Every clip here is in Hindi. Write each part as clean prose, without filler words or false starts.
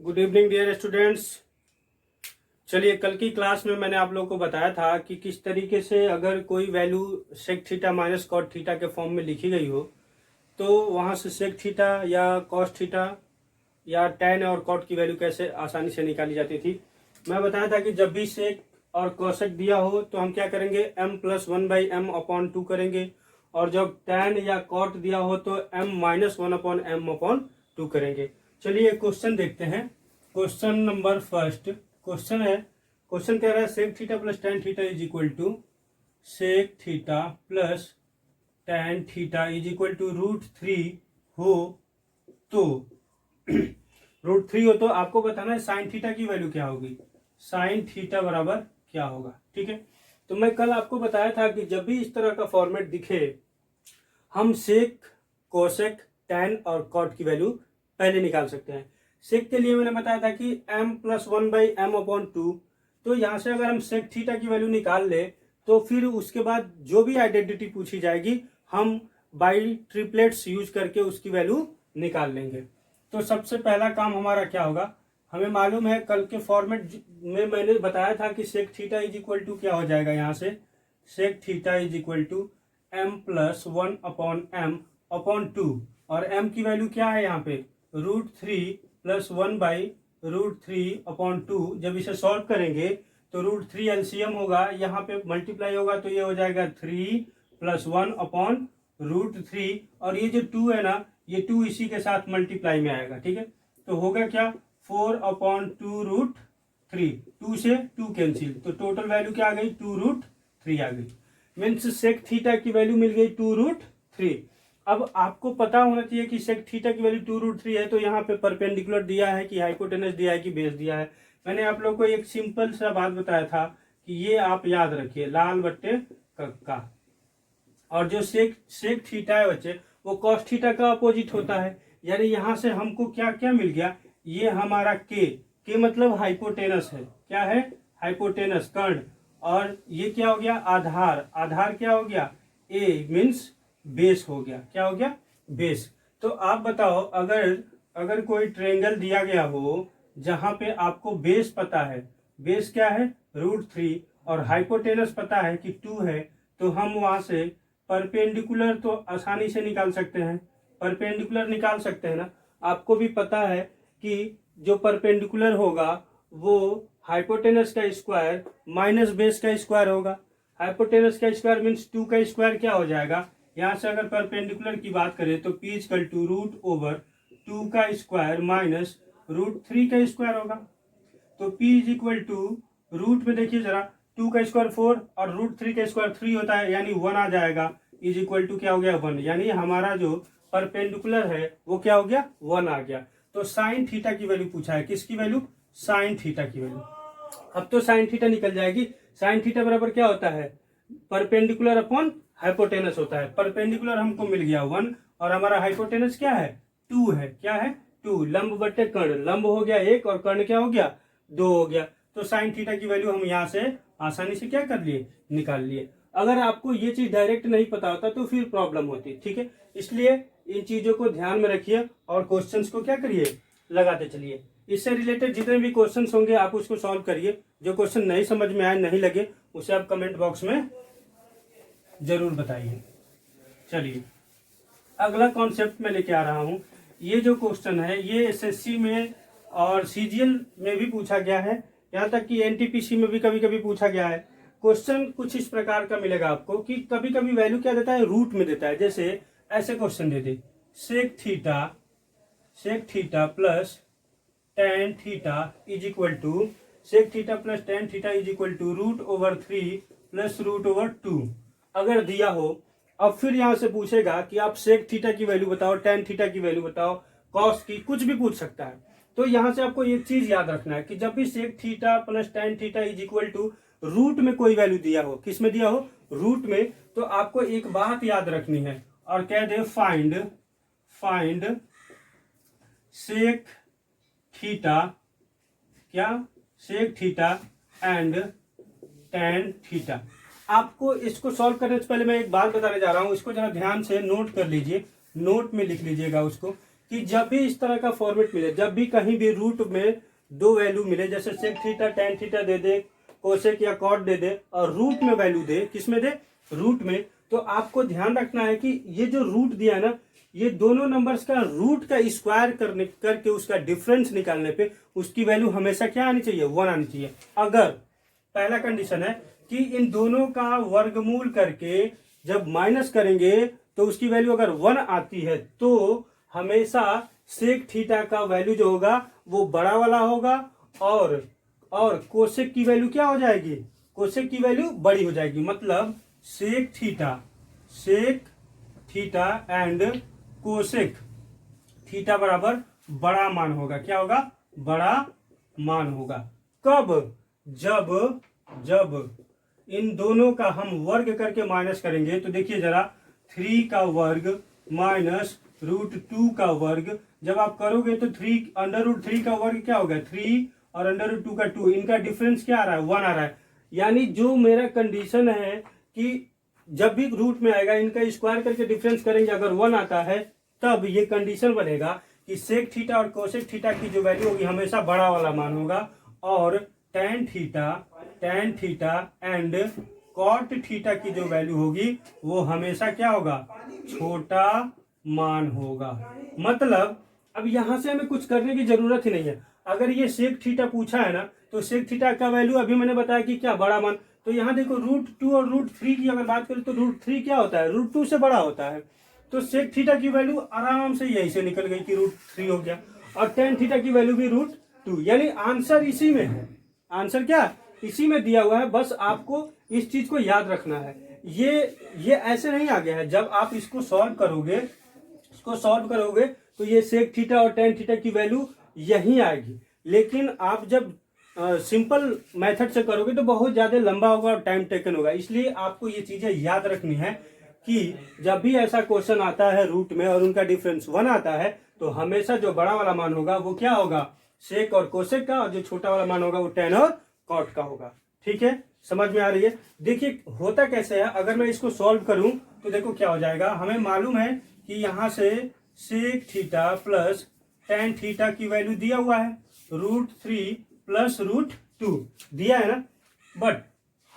Good evening dear students. चलिए, कल की क्लास में मैंने आप लोगों को बताया था कि किस तरीके से अगर कोई value sec theta minus cot theta के फॉर्म में लिखी गई हो तो वहां से सेक थीटा या कॉस थीटा या टैन और कॉट की वैल्यू कैसे आसानी से निकाली जाती थी। मैं बताया था कि जब भी सेक और कॉसेक दिया हो तो हम क्या करेंगे, m प्लस 1/m/2 करेंगे, और जब टैन या कॉट दिया हो तो m-1/m/2 करेंगे। चलिए क्वेश्चन देखते हैं। क्वेश्चन नंबर फर्स्ट क्वेश्चन है, क्वेश्चन कह रहा है sec theta plus tan theta is equal to sec theta plus tan theta is equal to √3 हो तो √3 हो तो आपको बताना है साइन थीटा की वैल्यू क्या होगी। साइन थीटा बराबर क्या होगा, ठीक है। तो मैं कल आपको बताया था कि जब भी इस तरह का फॉर्मेट दिखे हम सेक, कोसेक, टैन और कॉट की वैल्यू पहले निकाल सकते हैं। सेक के लिए मैंने बताया था कि m प्लस 1/m/2, तो यहां से अगर हम सेक थीटा की वैल्यू निकाल ले तो फिर उसके बाद जो भी आइडेंटिटी पूछी जाएगी हम बाई ट्रिपलेट्स यूज करके उसकी वैल्यू निकाल लेंगे। तो सबसे पहला काम हमारा क्या होगा, हमें मालूम है कल के फॉर्मेट में मैंने बताया था कि sec theta is equal to क्या हो जाएगा, यहाँ से sec theta is equal to m plus 1/m/2, और m की वैल्यू क्या है यहाँ पे √3 प्लस 1/√3/2। जब इसे सॉल्व करेंगे तो √3 एलसीएम होगा, यहाँ पे मल्टीप्लाई होगा तो ये हो जाएगा 3 प्लस 1/√3, और ये जो 2 है ना, ये 2 इसी के साथ मल्टीप्लाई में आएगा, ठीक है। तो होगा क्या 4/2√3, 2 से 2 कैंसिल, तो टोटल वैल्यू क्या आ गई 2√3 आ गई। मीन्स सेक थीटा की वैल्यू मिल गई 2√3। अब आपको पता होना चाहिए कि सेक थीटा की वैल्यू 2√3 है तो यहाँ पे परपेंडिकुलर दिया है कि हाइपोटेनस दिया है कि बेस दिया है। मैंने आप लोगों को एक सिंपल सा बात बताया था कि ये आप याद रखिए, लाल बट्टे कक्का। और जो सेक थीटा है बच्चे, वो कॉस थीटा का अपोजिट होता है। यानी यहां से हमको क्या क्या मिल गया, ये हमारा के मतलब हाइपोटेनस है। क्या है, हाइपोटेनस कर्ण। और ये क्या हो गया, आधार। आधार क्या हो गया, ए मीन्स बेस हो गया। क्या हो गया, बेस। तो आप बताओ, अगर कोई ट्रेंगल दिया गया हो जहां पे आपको बेस पता है, बेस क्या है √3, और हाइपोटेनस पता है कि 2 है, तो हम वहां से परपेंडिकुलर तो आसानी से निकाल सकते हैं। परपेंडिकुलर निकाल सकते हैं ना। आपको भी पता है कि जो परपेंडिकुलर होगा वो हाइपोटेनस का स्क्वायर माइनस बेस का स्क्वायर होगा। हाइपोटेनस का स्क्वायर मीन्स 2 का स्क्वायर क्या हो जाएगा, यहां से अगर परपेंडिकुलर की बात करें तो p इक्वल टू √2 का स्क्वायर माइनस √3 का स्क्वायर होगा। तो p is equal to root में देखिए जरा, 2 का स्क्वायर 4 और √3 का स्क्वायर 3 होता है, यानी 1 आ जाएगा। इज इक्वल टू क्या हो गया 1, यानी हमारा जो परपेंडिकुलर है वो क्या हो गया 1 आ गया। तो साइन थीटा की वैल्यू पूछा है, किसकी वैल्यू, साइन थीटा की वैल्यू। अब तो साइन थीटा निकल जाएगी। साइन थीटा बराबर क्या होता है, परपेंडिकुलर अपॉन हाइपोटेनस होता है। परपेंडिकुलर हमको मिल गया 1, और हमारा हाइपोटेनस क्या है 2 है। क्या है 2, लंब बटे कर्ण, लंब हो गया 1 और कर्ण क्या हो गया 2 हो गया। तो साइन थीटा की वैल्यू हम यहाँ से आसानी से क्या कर लिए, निकाल लिए। अगर आपको ये चीज डायरेक्ट नहीं पता होता तो फिर प्रॉब्लम होती, ठीक है। इसलिए इन चीजों को ध्यान में रखिए और क्वेश्चंस को क्या करिए, लगाते चलिए। इससे रिलेटेड जितने भी क्वेश्चंस होंगे आप उसको सॉल्व करिए। जो क्वेश्चन नहीं समझ में आए, नहीं लगे, उसे आप कमेंट बॉक्स में जरूर बताइए। चलिए अगला कॉन्सेप्ट मैं लेके आ रहा हूं। ये जो क्वेश्चन है ये एसएससी में और सीजीएल में भी पूछा गया है, यहाँ तक कि एनटीपीसी में भी कभी कभी पूछा गया है। क्वेश्चन कुछ इस प्रकार का मिलेगा आपको कि कभी कभी वैल्यू क्या देता है, रूट में देता है। जैसे ऐसे क्वेश्चन दे दे, sec theta plus tan theta is equal to sec theta plus tan theta is equal to √3 plus √2 अगर दिया हो। अब फिर यहां से पूछेगा कि आप सेक थीटा की वैल्यू बताओ, tan थीटा की वैल्यू बताओ, कॉस की, कुछ भी पूछ सकता है। तो यहां से आपको एक चीज याद रखना है कि जब भी sec theta plus tan theta is equal to root में कोई वैल्यू दिया हो, किस में दिया हो, रूट में, तो आपको एक बात याद रखनी है और कह दे फाइंड सेक थीटा, क्या, sec theta and tan theta. आपको इसको सॉल्व करने से पहले मैं एक बात बताने जा रहा हूं, इसको जरा ध्यान से नोट कर लीजिए, नोट में लिख लीजिएगा उसको कि जब भी इस तरह का फॉर्मेट मिले, जब भी कहीं भी रूट में दो वैल्यू मिले, जैसे सेक थीटा टेन थीटा दे दे, कोसेक या कॉट दे दे और रूट में वैल्यू दे, किसमें दे, रूट में, तो आपको ध्यान रखना है कि ये जो रूट दिया है ना, ये दोनों नंबर्स का रूट का स्क्वायर करके उसका डिफरेंस निकालने पे उसकी वैल्यू हमेशा क्या आनी चाहिए, 1 आनी चाहिए। अगर पहला कंडीशन है कि इन दोनों का वर्गमूल करके जब माइनस करेंगे तो उसकी वैल्यू अगर 1 आती है तो हमेशा सेक थीटा का वैल्यू जो होगा वो बड़ा वाला होगा और कोसेक की वैल्यू क्या हो जाएगी, कोसेक की वैल्यू बड़ी हो जाएगी। मतलब sec theta and cosec theta बराबर बड़ा मान होगा। क्या होगा, बड़ा मान होगा। कब, जब इन दोनों का हम वर्ग करके माइनस करेंगे तो देखिए जरा, 3 का वर्ग माइनस √2 का वर्ग, जब आप करोगे तो 3 √3 का वर्ग क्या होगा, 3 और √2 का 2, इनका डिफरेंस क्या आ रहा है, 1 आ रहा है। यानी जो मेरा कंडीशन है कि जब भी रूट में आएगा इनका स्क्वायर करके डिफरेंस करेंगे, अगर 1 आता है तब ये कंडीशन बनेगा कि सेक थीटा और कोसेक थीटा की जो वैल्यू होगी हमेशा बड़ा वाला मान होगा, और tan theta and cot theta की जो वैल्यू होगी वो हमेशा क्या होगा, छोटा मान होगा। मतलब अब यहां से हमें कुछ करने की जरूरत ही नहीं है। अगर ये सेक थीटा पूछा है ना, तो सेक थीटा का वैल्यू अभी मैंने बताया कि क्या, बड़ा मान। तो यहाँ देखो √2 और √3 की अगर बात करें तो √3 क्या होता है, √2 से बड़ा होता है। तो सेक थीटा की वैल्यू आराम से यही से निकल गई कि √3 हो गया, और टेन थीटा की वैल्यू भी √2। यानी आंसर इसी में है, आंसर क्या इसी में दिया हुआ है। बस आपको इस चीज को याद रखना है। ये ऐसे नहीं आ गया है। जब आप इसको सॉल्व करोगे तो ये सेक थीटा और टेन थीटा की वैल्यू यही आएगी। लेकिन आप जब सिंपल मेथड से करोगे तो बहुत ज्यादा लंबा होगा और टाइम टेकन होगा। इसलिए आपको ये चीजें याद रखनी है कि जब भी ऐसा क्वेश्चन आता है रूट में और उनका डिफरेंस 1 आता है तो हमेशा जो बड़ा वाला मान होगा वो क्या होगा, सेक और कोसेक का, और जो छोटा वाला मान होगा वो टेन और कॉट का होगा। ठीक है, समझ में आ रही है। देखिए होता कैसे है, अगर मैं इसको सॉल्व करूं तो देखो क्या हो जाएगा। हमें मालूम है कि यहां से sec theta plus tan theta की वैल्यू दिया हुआ है, √3 प्लस √2 दिया है ना, बट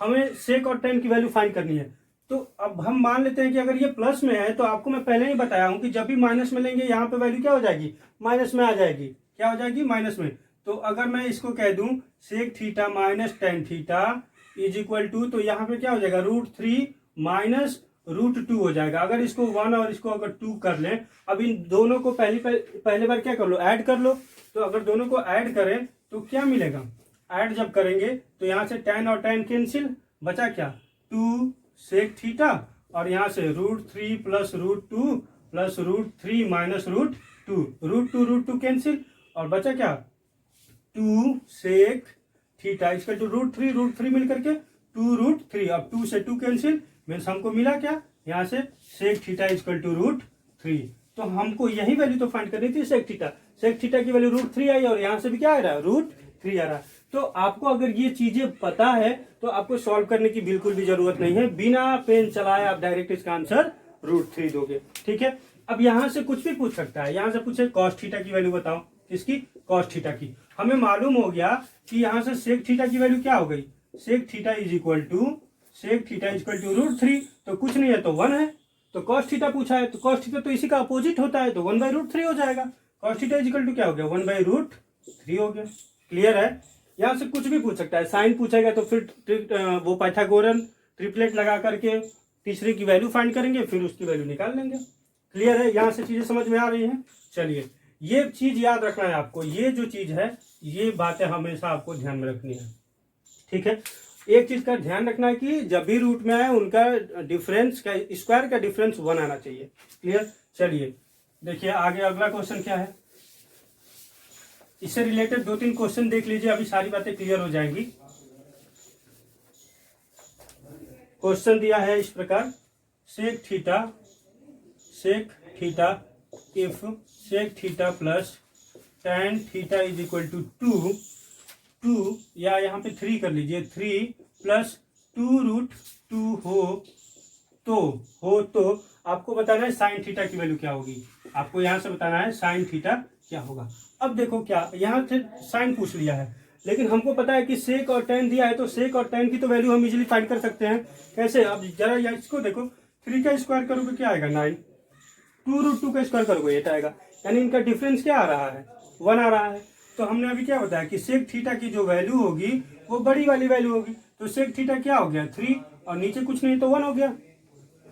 हमें सेक और टेन की वैल्यू फाइंड करनी है। तो अब हम मान लेते हैं कि अगर ये प्लस में है तो आपको मैं पहले ही बताया हूं कि जब भी माइनस में लेंगे यहाँ पे वैल्यू क्या हो जाएगी, माइनस में आ जाएगी। क्या हो जाएगी, माइनस में। तो अगर मैं इसको कह दूं sec theta minus tan theta is equal to, तो यहाँ पे क्या हो जाएगा, √3 माइनस √2 हो जाएगा। अगर इसको 1 और इसको अगर 2 कर लें, अब इन दोनों को पहले बार क्या कर लो, ऐड कर लो। तो अगर दोनों को ऐड करें तो क्या मिलेगा, ऐड जब करेंगे तो यहाँ से 10 और 10 कैंसिल, बचा क्या, 2 सेक थीटा, और यहाँ से √3 प्लस √2 प्लस √3 माइनस √2 कैंसिल, और बचा क्या, 2 सेक थीटा इसका टू √3 मिल करके 2 √3। अब 2 से 2 कैंसिल, मीन्स हमको मिला क्या, यहाँ से सेक थीटा इक्वल टू √3। तो हमको यही वैल्यू तो फाइंड करनी थी, सेक थीटा की वैल्यू √3 आई, और यहाँ से भी क्या आ रहा है, √3 आ रहा है। तो आपको अगर ये चीजें पता है तो आपको सॉल्व करने की बिल्कुल भी जरूरत नहीं है। बिना पेन चलाए आप डायरेक्ट इसका आंसर √3 दोगे। ठीक है, अब यहां से कुछ भी पूछ सकता है। यहां से पूछे कॉस थीटा की वैल्यू बताओ, किसकी, कॉस थीटा की। हमें मालूम हो गया कि यहां से सेक थीटा की वैल्यू क्या हो गई, sec theta is equal to √3, तो कुछ नहीं है तो 1 है। तो कॉस थीटा पूछा है तो कॉस थीटा तो इसी का अपोजिट होता है, तो 1/√3 हो जाएगा। Cos theta is equal to क्या हो गया, 1/√3 हो गया। क्लियर है। यहां से कुछ भी पूछ सकता है। साइन पूछेगा तो फिर वो पाइथागोरन ट्रिपलेट लगा करके तीसरे की वैल्यू फाइंड करेंगे, फिर उसकी वैल्यू निकाल लेंगे। क्लियर है, यहां से चीजें समझ में आ रही हैं। चलिए, ये चीज याद रखना है आपको। ये जो चीज है, ये बातें हमेशा आपको ध्यान में रखनी है। ठीक है, एक चीज का ध्यान रखना है कि जब भी रूट में आए उनका डिफरेंस का स्क्वायर का डिफरेंस 1 आना चाहिए। क्लियर। चलिए देखिए आगे अगला क्वेश्चन क्या है, इससे रिलेटेड 2-3 क्वेश्चन देख लीजिए, अभी सारी बातें क्लियर हो जाएंगी। क्वेश्चन दिया है इस प्रकार, sec theta if sec theta plus tan theta is equal to 2 या यहाँ पे 3 कर लीजिए, 3 प्लस 2√2 हो तो आपको बताना है साइन थीटा की वैल्यू क्या होगी। आपको यहाँ से बताना है साइन थीटा क्या होगा। अब देखो क्या यहाँ से साइन पूछ लिया है, लेकिन हमको पता है कि सेक और टेन दिया है, तो सेक और टेन की तो वैल्यू हम इजीली फाइंड कर सकते हैं। कैसे? अब जरा इसको देखो, 3 का स्क्वायर करोगे क्या आएगा 9, 2√2 का स्क्वायर करोगे 8 आएगा, यानी इनका डिफरेंस क्या आ रहा है 1 आ रहा है। तो हमने अभी क्या बताया कि सेक थीटा की जो वैल्यू होगी वो बड़ी वाली वैल्यू होगी, तो सेक थीटा क्या हो गया 3 और नीचे कुछ नहीं तो 1 हो गया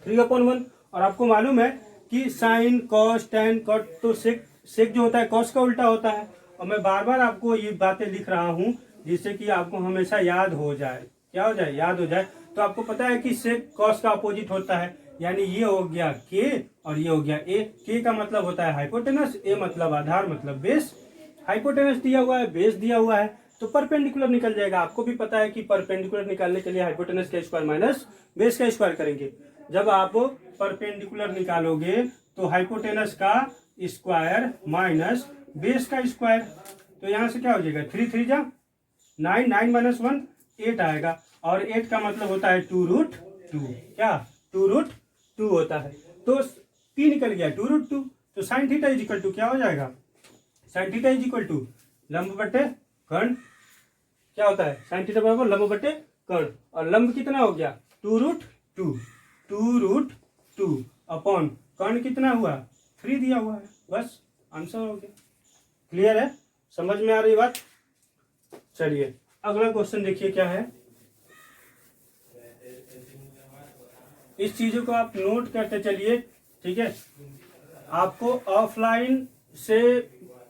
3/1। और आपको मालूम है कि साइन कॉस टेन कॉट, तो सेक जो होता है कॉस का उल्टा होता है। और मैं बार बार आपको ये बातें लिख रहा हूँ जिससे कि आपको हमेशा याद हो जाए। क्या हो जाए? याद हो जाए। तो आपको पता है कि सेक कॉस का अपोजिट होता है, यानी ये हो गया के और ये हो गया ए। के का मतलब होता है हाइपोटेनस, ए मतलब आधार मतलब बेस। हाइपोटेनस दिया हुआ है, बेस दिया हुआ है, तो परपेंडिकुलर निकल जाएगा। आपको भी पता है कि परपेंडिकुलर निकालने के लिए हाइपोटेनस का स्क्वायर माइनस बेस का स्क्वायर करेंगे। जब आप परपेंडिकुलर निकालोगे तो हाइपोटेनस का स्क्वायर माइनस बेस का स्क्वायर, तो यहां से क्या हो जाएगा 3 3 जा 9, 9 माइनस 1 8 आएगा, और 8 का मतलब होता है 2√2। क्या 2√2 होता है, तो p निकल गया 2√2। तो sine theta is equal to क्या हो जाएगा? Sine theta is equal to लंब बटे कर्ण। क्या होता है? साइन थीटा बराबर लंब बटे कर्ण, और लंब कितना हो गया 2√2, 2√2 अपॉन कर्ण कितना हुआ 3 दिया हुआ है, बस आंसर हो गया। क्लियर है? समझ में आ रही बात? चलिए अगला क्वेश्चन देखिए क्या है। इस चीजों को आप नोट करते चलिए, ठीक है। आपको ऑफलाइन से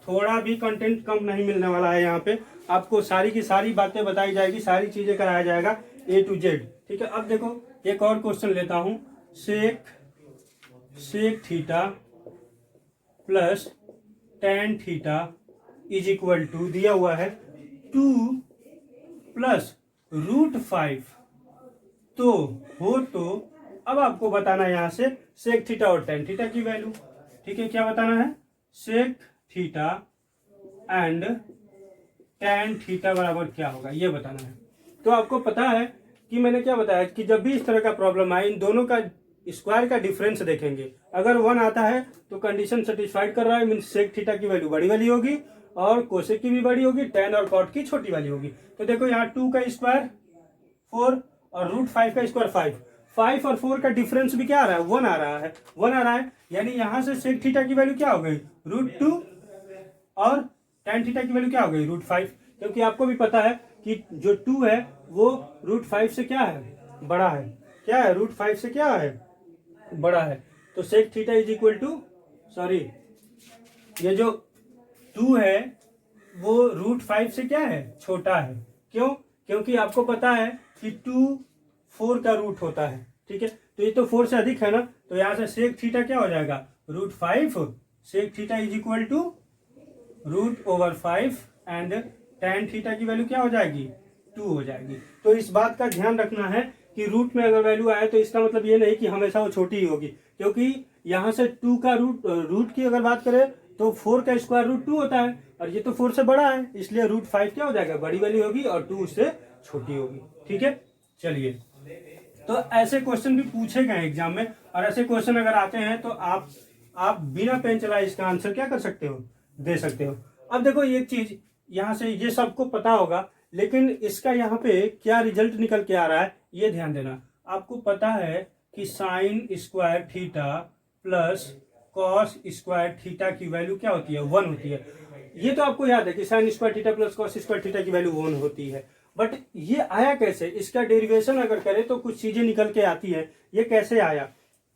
थोड़ा भी कंटेंट कम नहीं मिलने वाला है। यहाँ पे आपको सारी की सारी बातें बताई जाएगी, सारी चीजें कराया जाएगा A to Z, ठीक है। अब देखो एक और क्वेश्चन लेता हूं। Sec theta plus tan theta is equal to दिया हुआ है 2 प्लस √5 तो हो, तो अब आपको बताना है यहां से सेक थीटा और टेन थीटा की वैल्यू, ठीक है। क्या बताना है? Sec theta and tan theta बराबर क्या होगा ये बताना है। तो आपको पता है कि मैंने क्या बताया कि जब भी इस तरह का प्रॉब्लम आए इन दोनों का स्क्वायर का डिफरेंस देखेंगे। अगर 1 आता है तो कंडीशन सेटिस्फाइड कर रहा है, मीन्स सेक थीटा की वैल्यू बड़ी वाली होगी और कोसेक की भी बड़ी होगी, टेन और कॉट की छोटी वाली होगी। तो देखो यहाँ 2 का स्क्वायर 4 और √5 का स्क्वायर 5, 5 और 4 का डिफरेंस भी क्या आ रहा है 1 आ रहा है, 1 आ रहा है, यानी यहां से सेक थीटा की वैल्यू क्या हो गई √2 और टेन थीटा की वैल्यू क्या हो गई √5, क्योंकि आपको भी पता है कि जो 2 है वो √5 से क्या है बड़ा है। क्या है? √5 से क्या है बड़ा है। तो sec theta is equal to, sorry ये जो 2 है वो √5 से क्या है छोटा है। क्यों? क्योंकि आपको पता है कि 2 4 का रूट होता है, ठीक है। तो ये तो 4 से अधिक है ना, तो यहां से सेक थीटा क्या हो जाएगा √5। Sec theta is equal to √5 and tan theta की वैल्यू क्या हो जाएगी 2 हो जाएगी। तो इस बात का ध्यान रखना है कि रूट में अगर वैल्यू आए तो इसका मतलब ये नहीं कि हमेशा वो छोटी ही होगी, क्योंकि यहां से 2 का रूट की अगर बात करें तो 4 का स्क्वायर √2 होता है, और ये तो 4 से बड़ा है, इसलिए √5 क्या हो जाएगा बड़ी वाली होगी और 2 उससे छोटी होगी, ठीक है। चलिए, तो ऐसे क्वेश्चन भी पूछे गए एग्जाम में, और ऐसे क्वेश्चन अगर आते हैं तो आप बिना पेन चलाए इसका आंसर क्या कर सकते हो दे सकते हो। अब देखो एक चीज यहां से ये सबको पता होगा, लेकिन इसका यहाँ पे क्या रिजल्ट निकल के आ रहा है ये ध्यान देना। आपको पता है कि sine square theta plus cos square theta की वैल्यू क्या होती है 1 होती है। ये तो आपको याद है कि sine square theta plus cos square theta की वैल्यू 1 होती है, बट ये आया कैसे? इसका डेरिवेशन अगर करें तो कुछ चीजें निकल के आती है। ये कैसे आया?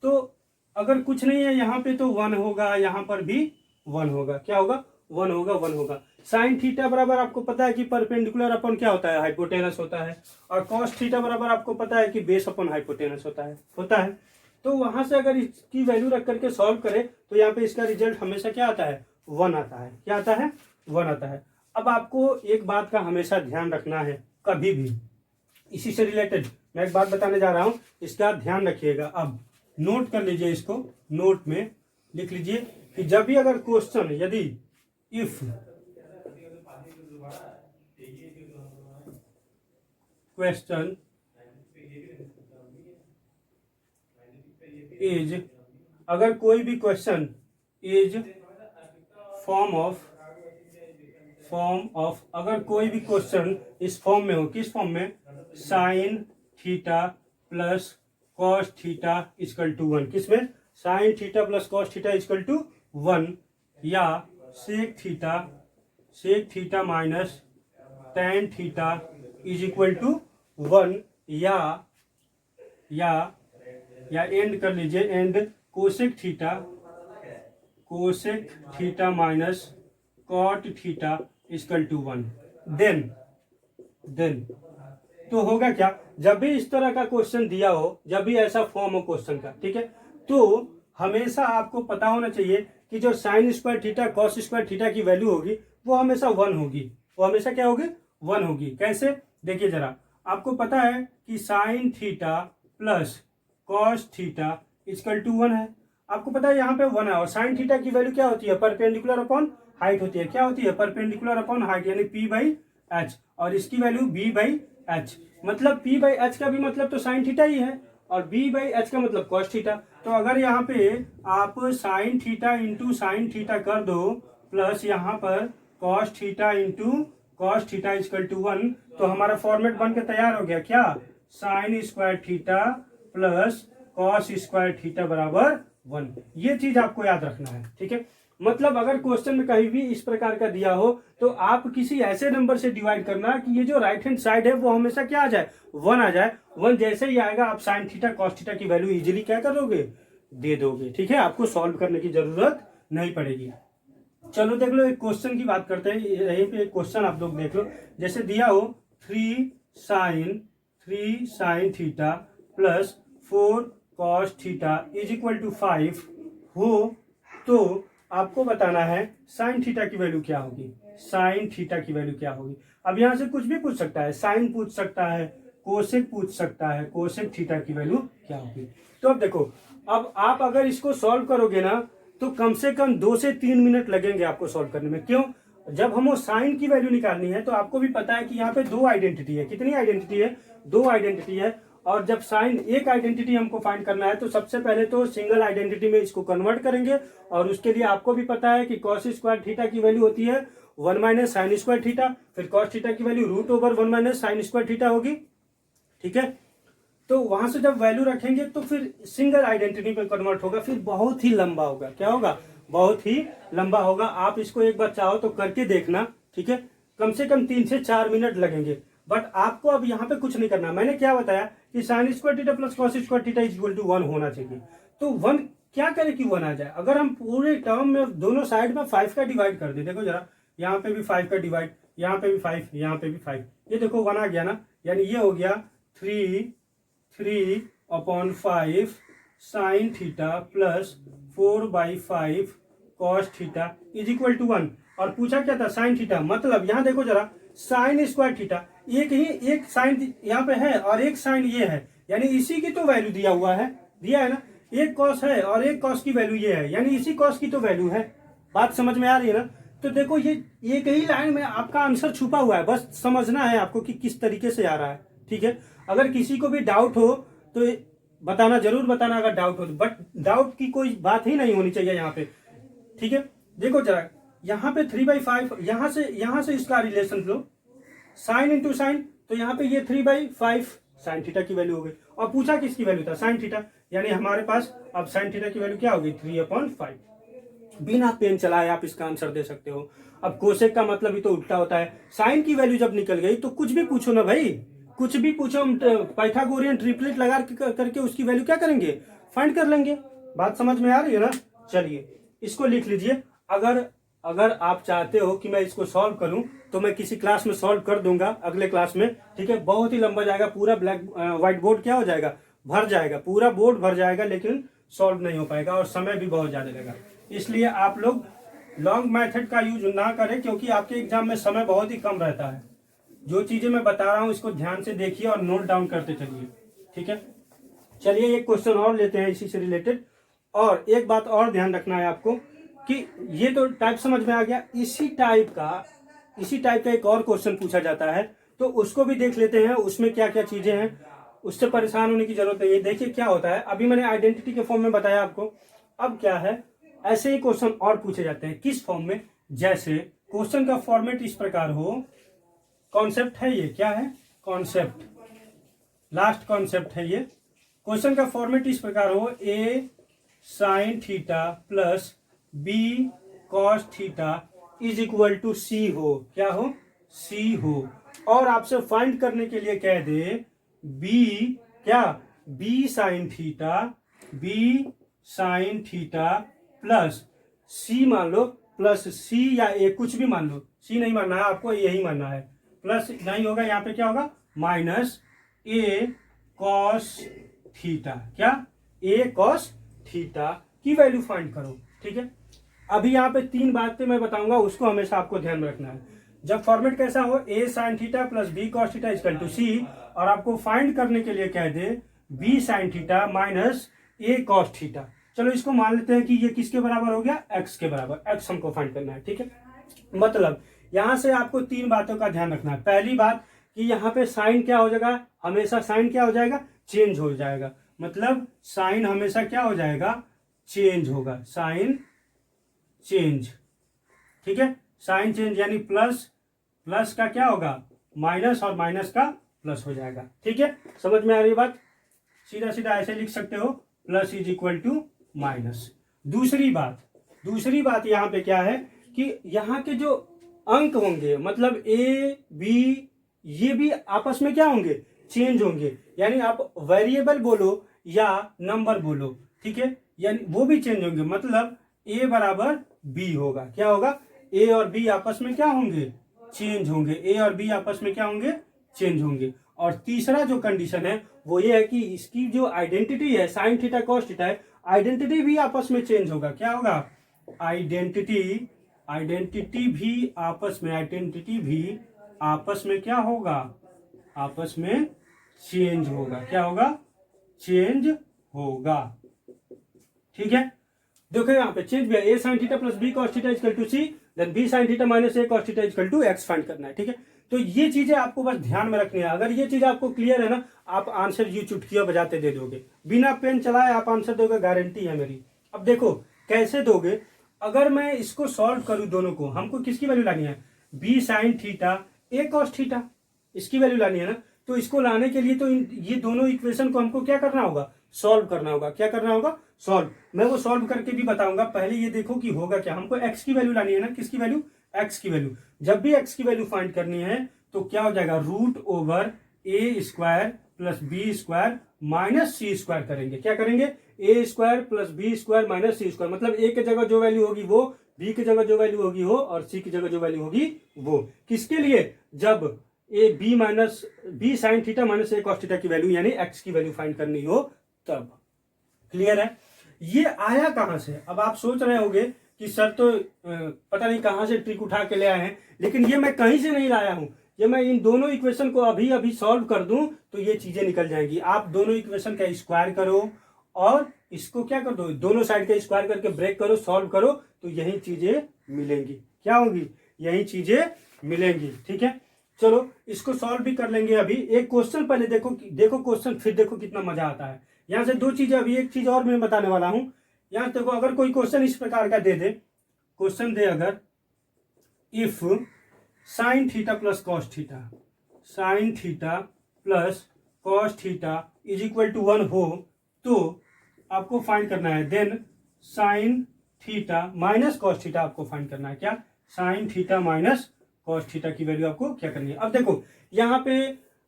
तो अगर कुछ नहीं है यहाँ पे तो 1 होगा, यहाँ पर भी 1 होगा। क्या होगा? 1 होगा, 1 होगा। साइन थीटा बराबर आपको पता है कि परपेंडिकुलर अपन क्या होता है हाइपोटेनस होता है, और कॉस थीटा बराबर आपको पता है कि बेस अपन हाइपोटेनस होता है। तो वहां से अगर इसकी वैल्यू रख करके सॉल्व करें तो यहाँ पे इसका रिजल्ट हमेशा क्या आता है 1 आता है। क्या आता है? 1 आता है। अब आपको एक बात का हमेशा ध्यान रखना है, कभी भी इसी से रिलेटेड मैं एक बात बताने जा रहा हूं, इसका ध्यान रखिएगा। अब नोट कर लीजिए, इसको नोट में लिख लीजिए कि जब भी अगर क्वेश्चन यदि इफ क्वेश्चन इज, अगर कोई भी क्वेश्चन इज फॉर्म ऑफ अगर कोई भी क्वेश्चन इस फॉर्म में हो, किस फॉर्म में, sine theta plus cos theta equal to 1, किसमें, sine theta plus cos theta equal to 1, या sec theta minus tan theta is equal to 1, या एंड कर लीजिए, and cosec theta minus cot theta equal to 1। Then तो होगा क्या, जब भी इस तरह का क्वेश्चन दिया हो, जब भी ऐसा फॉर्म हो क्वेश्चन का, ठीक है, तो हमेशा आपको पता होना चाहिए कि जो sign square theta cos square theta की वैल्यू होगी वो हमेशा 1 होगी, वो हमेशा क्या होगी, 1 होगी। कैसे, देखिए जरा, आपको पता है कि sine theta plus cos theta equal to 1 है, आपको पता है यहाँ पे 1 है, और साइन थीटा की वैल्यू क्या होती है, परपेंडिकुलर अपॉन हाइट होती है, क्या होती है, परपेंडिकुलर अपॉन हाइट, यानी p बाई एच, और इसकी वैल्यू b बाई एच, मतलब p बाई एच का भी मतलब तो साइन थीटा ही है, और b बाई एच का मतलब कॉस थीटा। तो अगर यहाँ पे आप sine theta into sine theta कर दो, प्लस यहाँ पर cos theta into cos theta equal to 1, तो हमारा फॉर्मेट बन के तैयार हो गया, क्या, sign square theta plus cos square theta बराबर 1। ये चीज आपको याद रखना है, ठीक है। मतलब अगर क्वेश्चन में कहीं भी इस प्रकार का दिया हो तो आप किसी ऐसे नंबर से डिवाइड करना कि ये जो राइट हैंड साइड है वो हमेशा क्या आ जाए, 1 आ जाए। 1 जैसे ही आएगा आप साइन थीटा कॉस थीटा की वैल्यू इजीली क्या करोगे, दे दोगे, ठीक है, आपको सॉल्व करने की जरूरत नहीं पड़ेगी। चलो देख लो, एक क्वेश्चन की बात करते हैं, यहीं पे एक क्वेश्चन आप लोग देख लो, जैसे दिया हो 3 sine theta plus 4 cos theta is equal to 5 हो, तो आपको बताना है साइन थीटा की वैल्यू क्या होगी, साइन थीटा की वैल्यू क्या होगी। अब यहां से कुछ भी पूछ सकता है, साइन पूछ सकता है, कोसेक पूछ सकता है, कोसेक थीटा की वैल्यू क्या होगी। तो अब देखो, अब आप अगर इसको सॉल्व करोगे ना तो कम से कम 2 से 3 मिनट लगेंगे आपको सॉल्व करने में। क्यों, जब हमें साइन की वैल्यू निकालनी है तो आपको भी पता है कि यहाँ पे 2 आइडेंटिटी है, कितनी आइडेंटिटी है, 2 आइडेंटिटी है, और जब साइन एक आइडेंटिटी हमको फाइंड करना है तो सबसे पहले तो सिंगल आइडेंटिटी में इसको कन्वर्ट करेंगे, और उसके लिए आपको भी पता है कि कॉस स्क्वायर थीटा की वैल्यू होती है 1 माइनस साइन स्क्वायर थीटा, फिर कॉस थीटा की value root over 1 minus sine square theta होगी, ठीक है। तो वहां से जब वैल्यू रखेंगे तो फिर सिंगल आइडेंटिटी पे कन्वर्ट होगा, फिर बहुत ही लंबा होगा, क्या होगा, बहुत ही लंबा होगा। आप इसको एक बार चाहो तो करके देखना, ठीक है, कम से कम 3 से 4 मिनट लगेंगे। बट आपको अब यहाँ पे कुछ नहीं करना, मैंने क्या बताया कि sine square theta plus cos square theta equal to 1 होना चाहिए। तो 1 क्या करे कि 1 आ जाए, अगर हम पूरे टर्म में दोनों साइड में 5 का डिवाइड कर दे, देखो जरा, यहाँ पे भी 5 का डिवाइड, यहाँ पे भी 5, यहाँ पे भी 5, ये देखो 1 आ गया ना, यानी ये हो गया 3/5 sine theta plus 4/5 cos theta is equal to 1। और पूछा क्या था, साइन थीटा, मतलब यहाँ देखो जरा, साइन स्क्वायर थीटा, एक साइन यहाँ पे है और एक साइन ये है, यानी इसी की तो वैल्यू दिया हुआ है, दिया है ना, एक कॉस है और एक कॉस की वैल्यू ये है, यानी इसी कॉस की तो वैल्यू है। बात समझ में आ रही है ना। तो देखो ये एक ही लाइन में आपका आंसर छुपा हुआ है, बस समझना है आपको कि किस तरीके से आ रहा है, ठीक है। अगर किसी को भी डाउट हो तो बताना, जरूर बताना अगर डाउट हो, बट डाउट की कोई बात ही नहीं होनी चाहिए यहाँ पे, ठीक है। देखो जरा, यहाँ पे 3/5, यहाँ से इसका रिलेशन लो, साइन इंटू साइन, तो यहाँ पे ये 3/5 साइन थीटा की वैल्यू हो गई, और पूछा किसकी वैल्यू था, साइन थीटा, यानी हमारे पास अब साइन थीटा की वैल्यू क्या होगी, 3/5। बिना पेन चलाए आप इसका आंसर दे सकते हो। अब कोसेक का मतलब ही तो उल्टा होता है, साइन की वैल्यू जब निकल गई तो कुछ भी पूछो ना भाई, कुछ भी पूछो, हम पाइथागोरियन ट्रिपलेट लगा करके उसकी वैल्यू क्या करेंगे, फाइंड कर लेंगे। बात समझ में आ रही है ना। चलिए इसको लिख लीजिए, अगर आप चाहते हो कि मैं इसको सॉल्व करूं तो मैं किसी क्लास में सॉल्व कर दूंगा, अगले क्लास में, ठीक है। बहुत ही लंबा जाएगा, पूरा व्हाइट बोर्ड क्या हो जाएगा, भर जाएगा, पूरा बोर्ड भर जाएगा, लेकिन सॉल्व नहीं हो पाएगा और समय भी बहुत ज्यादा लगेगा। इसलिए आप लोग लॉन्ग मेथड का यूज ना करें, क्योंकि आपके एग्जाम में समय बहुत ही कम रहता है। जो चीजें मैं बता रहा हूं इसको ध्यान से देखिए और नोट डाउन करते चलिए, ठीक है। चलिए एक क्वेश्चन और लेते हैं इसी से रिलेटेड, और एक बात और ध्यान रखना है आपको कि ये तो टाइप समझ में आ गया, इसी टाइप का एक और क्वेश्चन पूछा जाता है, तो उसको भी देख लेते हैं, उसमें क्या क्या चीजें हैं, उससे परेशान होने की जरूरत नहीं है। देखिए क्या होता है, अभी मैंने आइडेंटिटी के फॉर्म में बताया आपको, अब क्या है, ऐसे ही क्वेश्चन और पूछे जाते हैं। किस फॉर्म में? जैसे क्वेश्चन का फॉर्मेट इस प्रकार हो, कॉन्सेप्ट है ये, क्या है? कॉन्सेप्ट, लास्ट कॉन्सेप्ट है ये। क्वेश्चन का फॉर्मेट इस प्रकार हो, A sine theta plus B cos theta is equal to C हो। क्या हो? सी हो। और आपसे फाइंड करने के लिए कह दे बी, क्या? B sine theta, B sine theta plus C मान लो, प्लस सी या ए, कुछ भी मान लो, सी नहीं मानना है आपको, यही मानना है। प्लस नहीं होगा, यहाँ पे क्या होगा? माइनस ए कॉस थीटा। क्या? ए कॉस थीटा की वैल्यू फाइंड करो। ठीक है, अभी यहाँ पे 3 बातें मैं बताऊंगा, उसको हमेशा आपको ध्यान में रखना है। जब फॉर्मेट कैसा हो, A sine theta plus B cos theta equal to C, और आपको फाइंड करने के लिए कह दे बी साइन थीटा माइनस ए कॉस थीटा। चलो इसको मान लेते हैं कि ये किसके बराबर हो गया? एक्स के बराबर। एक्स हमको फाइंड करना है। ठीक है, मतलब यहां से आपको 3 बातों का ध्यान रखना है। पहली बात कि यहाँ पे साइन क्या हो जाएगा? हमेशा साइन क्या हो जाएगा? चेंज हो जाएगा। मतलब साइन हमेशा क्या हो जाएगा? चेंज होगा, साइन चेंज। ठीक है, साइन चेंज यानी प्लस, प्लस का क्या होगा? माइनस, और माइनस का प्लस हो जाएगा। ठीक है, समझ में आ रही बात? सीधा सीधा ऐसे लिख सकते हो, plus is equal to minus. दूसरी बात यहाँ पे क्या है कि यहाँ के जो अंक होंगे, मतलब ए बी, ये भी आपस में क्या होंगे? चेंज होंगे। यानी आप वेरिएबल बोलो या नंबर बोलो, ठीक है, यानी वो भी चेंज होंगे। मतलब ए बराबर बी होगा। क्या होगा? ए और बी आपस में क्या होंगे? चेंज होंगे। ए और बी आपस में क्या होंगे? चेंज होंगे। और तीसरा जो कंडीशन है वो ये है कि इसकी जो आइडेंटिटी है, साइन थीटा कॉस थीटा है, आइडेंटिटी भी आपस में चेंज होगा। क्या होगा? आइडेंटिटी भी आपस में क्या होगा? आपस में चेंज होगा। क्या होगा? चेंज होगा। ठीक है, देखो यहाँ पे चेंज भी है। A sine theta plus B cos theta equal to C, then B sine theta minus A cos theta equal to X find करना है। ठीक है, तो ये चीजें आपको बस ध्यान में रखनी है। अगर ये चीज आपको क्लियर है ना, आप आंसर ये चुटकियां बजाते दे दोगे, बिना पेन चलाए आप आंसर दोगे, गारंटी है मेरी। अब देखो कैसे दोगे। अगर मैं इसको सॉल्व करूं, दोनों को, हमको किसकी वैल्यू लानी है? बी साइन थीटा ए कॉस थीटा, इसकी वैल्यू लानी है ना। तो इसको लाने के लिए तो ये दोनों इक्वेशन को हमको क्या करना होगा? सॉल्व करना होगा। क्या करना होगा? सॉल्व। मैं वो सॉल्व करके भी बताऊंगा। पहले ये देखो कि होगा क्या। हमको एक्स की वैल्यू लानी है ना। किसकी वैल्यू? एक्स की वैल्यू। जब भी एक्स की वैल्यू फाइंड करनी है तो क्या हो जाएगा? Root over A square plus B square minus C square करेंगे। क्या करेंगे? A square plus B square minus C square. मतलब ए की जगह जो वैल्यू होगी वो, बी की जगह जो वैल्यू होगी वो, और सी की जगह जो वैल्यू होगी वो। किसके लिए? जब a b minus b sine theta minus A cos theta की वैल्यू यानी एक्स की वैल्यू फाइंड करनी हो तब। क्लियर है? ये आया कहां से? अब आप सोच रहे होंगे कि सर तो पता नहीं कहां से ट्रिक उठा के ले आए हैं, लेकिन ये मैं कहीं से नहीं लाया हूं। ये मैं इन दोनों इक्वेशन को अभी अभी सॉल्व कर दूं तो ये चीजें निकल जाएंगी। आप दोनों इक्वेशन का स्क्वायर करो और इसको क्या कर दो, दोनों साइड का स्क्वायर करके ब्रेक करो, सॉल्व करो, तो यही चीजें मिलेंगी। क्या होगी? यही चीजें मिलेंगी। ठीक है, चलो इसको सॉल्व भी कर लेंगे। अभी एक क्वेश्चन पहले देखो, देखो क्वेश्चन, फिर देखो कितना मजा आता है। यहां से 2 चीजें, अभी एक चीज और मैं बताने वाला हूं। यहां देखो, अगर कोई क्वेश्चन इस प्रकार का दे दे, क्वेश्चन दे अगर, if sine theta plus cos theta, sine theta plus cos theta is equal to 1 हो, तो आपको फाइंड करना है then sine theta minus cos theta आपको फाइंड करना है। क्या? Sine theta minus cos theta की वैल्यू आपको क्या करनी है। अब देखो यहाँ पे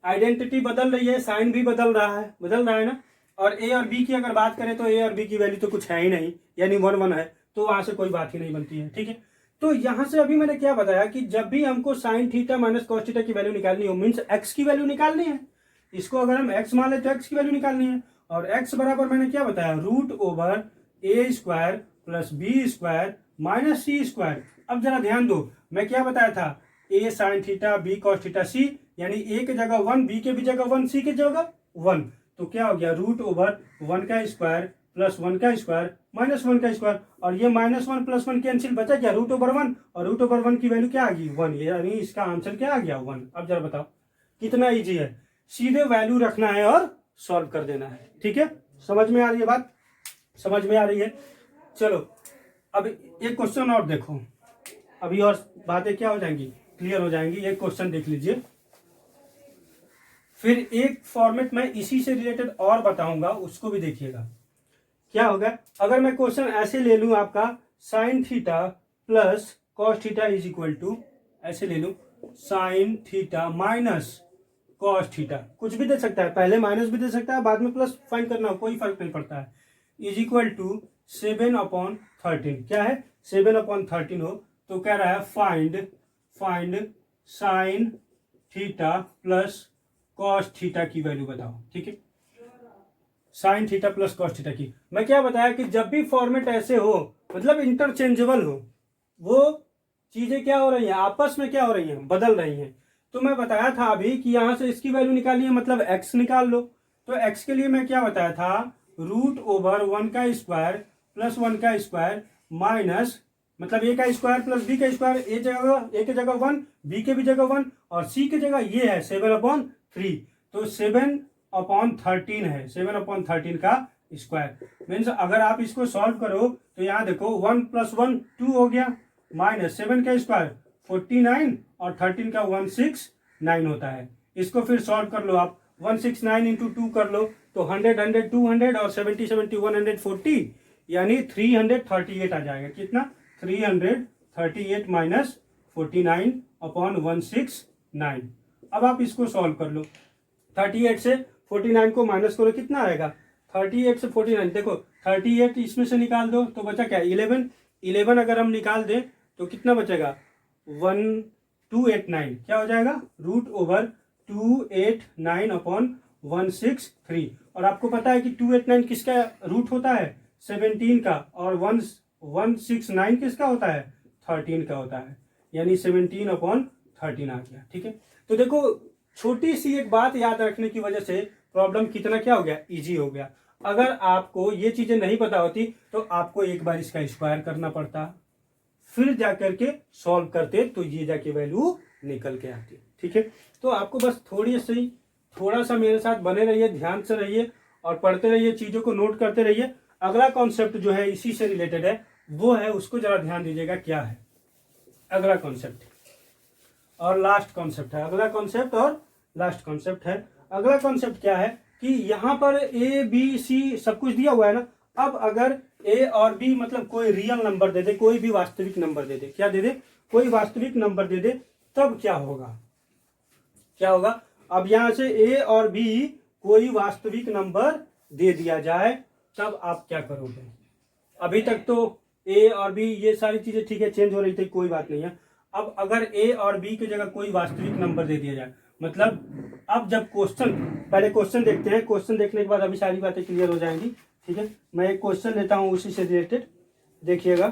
आइडेंटिटी बदल रही है, साइन भी बदल रहा है ना। और ए और बी की अगर बात करें तो ए और बी की वैल्यू तो कुछ है ही नहीं, यानी 1 1 है, तो वहां से कोई बात ही नहीं बनती है। ठीक है, तो यहां से अभी मैंने क्या बताया कि जब भी हमको sign theta minus cos theta की वैल्यू निकालनी हो, मीन्स एक्स की वैल्यू निकालनी है। इसको अगर हम एक्स मान ले तो एक्स की वैल्यू निकालनी है। और एक्स बराबर मैंने क्या बताया? Root over A square plus B square minus C square. अब जरा ध्यान दो, मैं क्या बताया था? A sine theta B cos theta C, यानी ए की जगह 1, बी के भी जगह 1, सी की जगह 1, तो क्या हो गया? रूट ओवर 1 का स्क्वायर प्लस 1 का स्क्वायर माइनस 1 का स्क्वायर। और ये -1 + 1 कैंसिल, बचा क्या? रूट ओवर 1, और रूट ओवर 1 की वैल्यू क्या आ गई? 1, यानी इसका आंसर क्या आ गया? 1। अब जरा बताओ कितना इजी है, सीधे वैल्यू रखना है और सॉल्व कर देना है। ठीक है, समझ में आ रही है बात? समझ में आ रही है? चलो अब एक क्वेश्चन और देखो, अभी और बातें क्या हो जाएंगी, क्लियर हो जाएंगी। एक क्वेश्चन देख लीजिए, फिर एक फॉर्मेट में इसी से रिलेटेड और बताऊंगा, उसको भी देखिएगा। क्या होगा, अगर मैं क्वेश्चन ऐसे ले लूं आपका sine theta plus cos theta is equal to, ऐसे ले लूं sine theta minus cos theta, कुछ भी दे सकता है, पहले माइनस भी दे सकता है, बाद में प्लस फाइंड करना हो, कोई फर्क नहीं पड़ता है, इज इक्वल टू 7/13। क्या है, 7/13 हो तो कह रहा है find sign theta plus cos theta की वैल्यू बताओ। ठीक है, sign theta plus cos theta की। मैं क्या बताया कि जब भी फॉर्मेट ऐसे हो, मतलब इंटरचेंजेबल हो, वो चीजें क्या हो रही हैं, आपस में क्या हो रही हैं, बदल रही हैं। तो मैं बताया था अभी कि यहां से इसकी वैल्यू निकालिए, मतलब एक्स निकाल लो। तो एक्स के लिए मैं क्या बताया था, √1 का स्क्वायर प्लस 1 का स्क्वायर माइनस, मतलब a का स्क्वायर प्लस b का स्क्वायर, a की जगह 1, b के भी जगह 1, और c की जगह ये है 7/3। तो 7/13 है, 7/13 का स्क्वायर। मीन्स अगर आप इसको सॉल्व करो तो यहाँ देखो 1 + 1 2 हो गया, माइनस 7 का स्क्वायर 49 और 13 का 169 होता है। इसको फिर सॉल्व कर लो आप, 169 इंटू 2 कर लो तो 100 200 और 70 140, यानी 338 आ जाएगा। कितना, 338 माइनस 49/169। अब आप इसको सॉल्व कर लो, 38 से 49 को माइनस करो, कितना आएगा, 38 से 49, देखो 38 इसमें से निकाल दो तो बचा क्या, 11 अगर हम निकाल दें तो कितना बचेगा, 1289। क्या हो जाएगा, √289/163। और आपको पता है कि 289 किसका रूट होता है, 17 का, और 169 किसका होता है, 13 का होता है, यानी 17/13 आ गया। ठीक है, तो देखो छोटी सी एक बात याद रखने की वजह से प्रॉब्लम कितना क्या हो गया, इजी हो गया। अगर आपको ये चीजें नहीं पता होती तो आपको एक बार इसका स्क्वायर करना पड़ता, फिर जाकर के सॉल्व करते, तो ये जाके वैल्यू निकल के आती। ठीक है, तो आपको बस थोड़ा सा मेरे साथ बने रहिए, ध्यान से रहिए और पढ़ते रहिए, चीजों को नोट करते रहिए। अगला कॉन्सेप्ट जो है इसी से रिलेटेड है, वो है, उसको जरा ध्यान दीजिएगा क्या है अगला कॉन्सेप्ट और लास्ट कॉन्सेप्ट है। अगला कॉन्सेप्ट और लास्ट कॉन्सेप्ट है। अगला कॉन्सेप्ट क्या है कि यहां पर ए बी सी सब कुछ दिया हुआ है ना। अब अगर ए और बी मतलब कोई रियल नंबर दे दे, कोई भी वास्तविक नंबर दे दे, क्या दे दे, कोई वास्तविक नंबर दे दे, तब क्या होगा, क्या होगा। अब यहां से ए और बी कोई वास्तविक नंबर दे दिया जाए, तब आप क्या करोगे। अभी तक तो ए और बी ये सारी चीजें ठीक है, चेंज हो रही थी, कोई बात नहीं है। अब अगर ए और बी की जगह कोई वास्तविक नंबर दे दिया जाए, मतलब अब जब क्वेश्चन, पहले क्वेश्चन देखते हैं, क्वेश्चन देखने के बाद अभी सारी बातें क्लियर हो जाएंगी। ठीक है, मैं एक क्वेश्चन लेता हूं उसी से रिलेटेड, देखिएगा।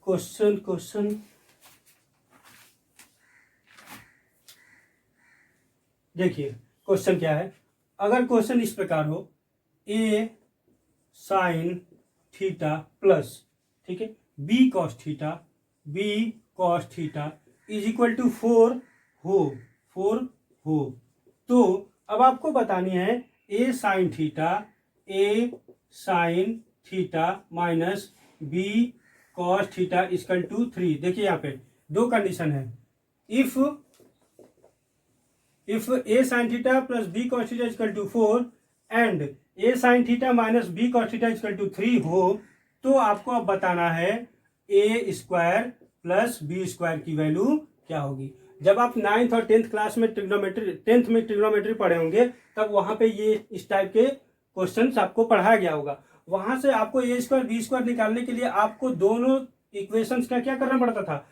क्वेश्चन देखिए, क्वेश्चन क्या है। अगर क्वेश्चन इस प्रकार हो, ए साइन थीटा प्लस, ठीक है, B cos theta is equal to 4 हो, तो अब आपको बतानी है A sine theta minus B cos theta equal to 3। देखिए यहाँ पे दो कंडीशन है, if a sin theta plus b cos theta equal to 4 and a sin theta minus b cos theta equal to 3 हो, तो आपको अब बताना है a square plus B square की वैल्यू क्या होगी। जब आप 9th और 10th क्लास में टेंथ में ट्रिग्नोमेट्री पढ़े होंगे, तब वहां पे ये इस टाइप के क्वेश्चंस आपको पढ़ाया गया होगा। वहां से आपको a स्क्वायर बी स्क्वायर निकालने के लिए आपको दोनों इक्वेशंस का क्या करना पड़ता था,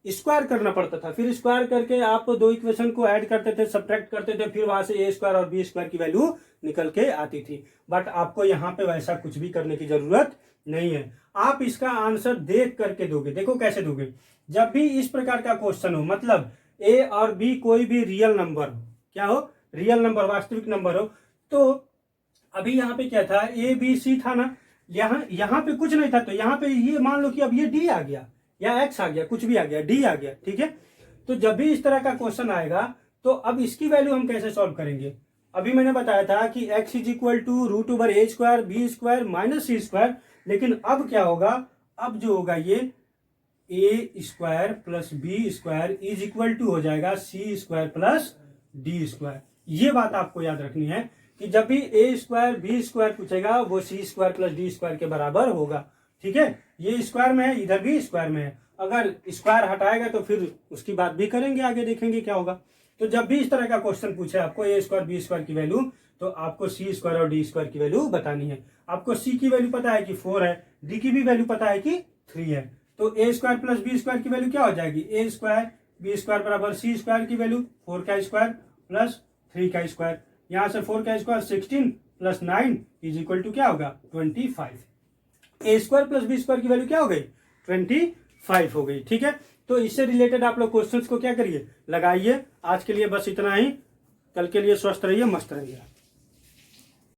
स्क्वायर करना पड़ता था। फिर स्क्वायर करके आप दो इक्वेशन को ऐड करते थे, सब्ट्रैक्ट करते थे, फिर वहां से ए स्क्वायर और बी स्क्वायर की वैल्यू निकल के आती थी। बट आपको यहाँ पे वैसा कुछ भी करने की जरूरत नहीं है, आप इसका आंसर देख करके दोगे। देखो कैसे दोगे, जब भी इस प्रकार का क्वेश्चन हो, मतलब ए और बी कोई भी रियल नंबर हो, क्या हो, रियल नंबर, वास्तविक नंबर हो, तो अभी यहाँ पे क्या था, ए बी सी था ना, यहाँ पे कुछ नहीं था, तो यहाँ पे ये मान लो कि अब ये डी आ गया या एक्स आ गया, कुछ भी आ गया, डी आ गया। ठीक है, तो जब भी इस तरह का क्वेश्चन आएगा, तो अब इसकी वैल्यू हम कैसे सॉल्व करेंगे। अभी मैंने बताया था कि x is equal to √a² b² minus c²। लेकिन अब क्या होगा, अब जो होगा ये A square plus B square is equal to हो जाएगा C square plus D square. ये बात आपको याद रखनी है कि जब भी ए स्क्वायर बी स्क्वायर पूछेगा वो सी स्क्वायर प्लस डी स्क्वायर के बराबर होगा। ठीक है, ये स्क्वायर में है, इधर भी स्क्वायर में है, अगर स्क्वायर हटाएगा तो फिर उसकी बात भी करेंगे, आगे देखेंगे क्या होगा। तो जब भी इस तरह का क्वेश्चन पूछे आपको ए स्क्वायर बी स्क्वायर की वैल्यू, तो आपको सी स्क्वायर और डी स्क्वायर की वैल्यू बतानी है। आपको सी की वैल्यू पता है कि 4 है, डी की भी वैल्यू पता है कि 3 है, तो ए स्क्वायर प्लस बी स्क्वायर की वैल्यू क्या हो जाएगी, ए स्क्वायर बी स्क्वायर बराबर सी स्क्वायर की वैल्यू 4 का स्क्वायर प्लस 3 का स्क्वायर। यहां से 4 का square 16 plus 9 is equal to क्या होगा 25। A square plus B square की वैल्यू क्या हो गई 25 हो गई। ठीक है, तो इससे रिलेटेड आप लोग क्वेश्चंस को क्या करिए, लगाइए। आज के लिए बस इतना ही, कल के लिए स्वस्थ रहिए, मस्त रहिए।